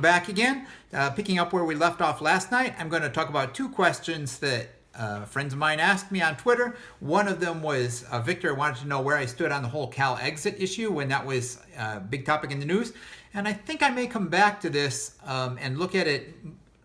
back again. Picking up where we left off last night, I'm going to talk about two questions that friends of mine asked me on Twitter. One of them was Victor wanted to know where I stood on the whole CALEXIT issue when that was a big topic in the news. And I think I may come back to this and look at it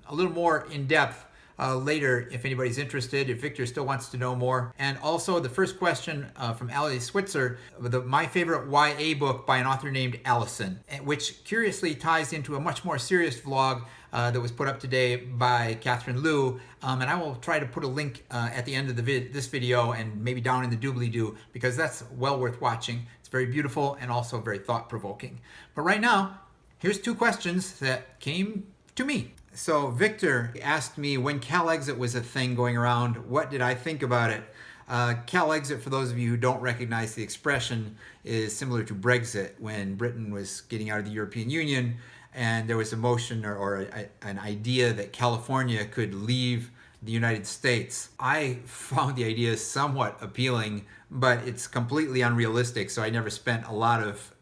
a little more in depth later if anybody's interested, if Victor still wants to know more. And also the first question from Ali Switzer, my favorite YA book by an author named Allison, which curiously ties into a much more serious vlog that was put up today by Catherine Liu. And I will try to put a link at the end of this video and maybe down in the doobly-doo, because that's well worth watching. It's very beautiful and also very thought-provoking. But right now, here's two questions that came to me. So Victor asked me when CALEXIT was a thing going around, what did I think about it? CALEXIT, for those of you who don't recognize the expression, is similar to Brexit, when Britain was getting out of the European Union and there was a motion or an idea that California could leave the United States. I found the idea somewhat appealing, but it's completely unrealistic, so I never spent a lot of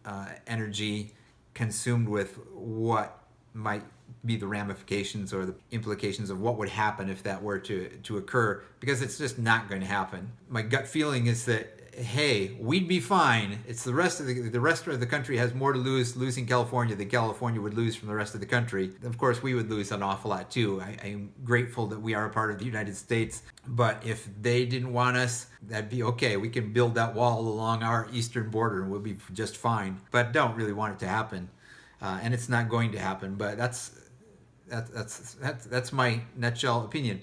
energy consumed with what might be the ramifications or the implications of what would happen if that were to occur, because it's just not going to happen. My gut feeling is that, hey, we'd be fine. It's the rest of the country has more to lose losing California than California would lose from the rest of the country. Of course, we would lose an awful lot too. I'm grateful that we are a part of the United States, but if they didn't want us, that'd be okay. We can build that wall along our eastern border and we'll be just fine. But don't really want it to happen. And it's not going to happen, but that's my nutshell opinion.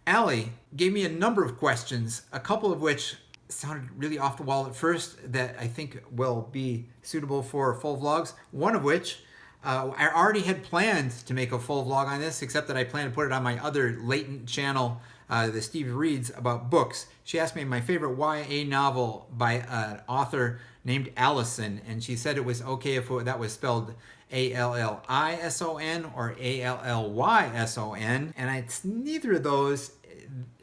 Allie gave me a number of questions, a couple of which sounded really off the wall at first that I think will be suitable for full vlogs. One of which, I already had planned to make a full vlog on this, except that I plan to put it on my other latent channel, the Steve Reads about books. She asked me my favorite YA novel by an author named Allison, and she said it was okay if that was spelled Allison or Alllyson, and it's neither of those.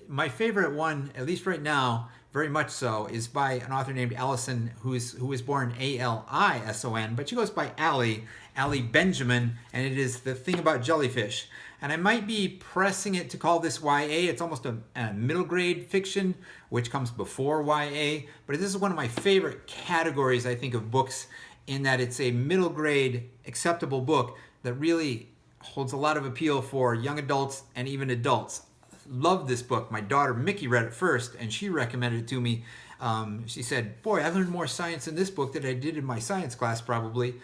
My favorite one, at least right now, very much so, is by an author named Allison, who was born Alison, but she goes by Allie Benjamin, and it is The Thing About Jellyfish. And I might be pressing it to call this YA. It's almost a middle grade fiction, which comes before YA, but this is one of my favorite categories, I think, of books, in that it's a middle grade acceptable book that really holds a lot of appeal for young adults and even adults. Love this book. My daughter Mickey read it first and she recommended it to me. She said, boy, I learned more science in this book than I did in my science class probably,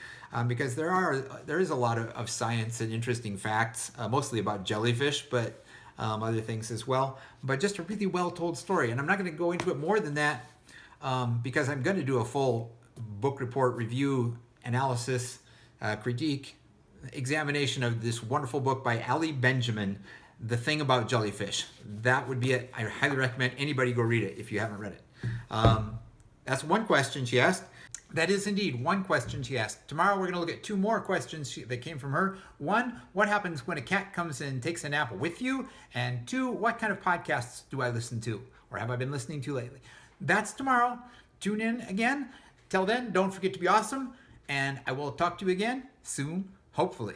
because there is a lot of science and interesting facts, mostly about jellyfish, but other things as well. But just a really well told story. And I'm not going to go into it more than that because I'm going to do a full book report review, analysis, critique, examination of this wonderful book by Allie Benjamin, The Thing About Jellyfish. That would be it. I highly recommend anybody go read it if you haven't read it. That's one question she asked. That is indeed one question she asked. Tomorrow we're going to look at two more questions that came from her. One, what happens when a cat comes and takes a nap with you? And two, what kind of podcasts do I listen to or have I been listening to lately? That's tomorrow. Tune in again. Till then, don't forget to be awesome, and I will talk to you again soon, hopefully.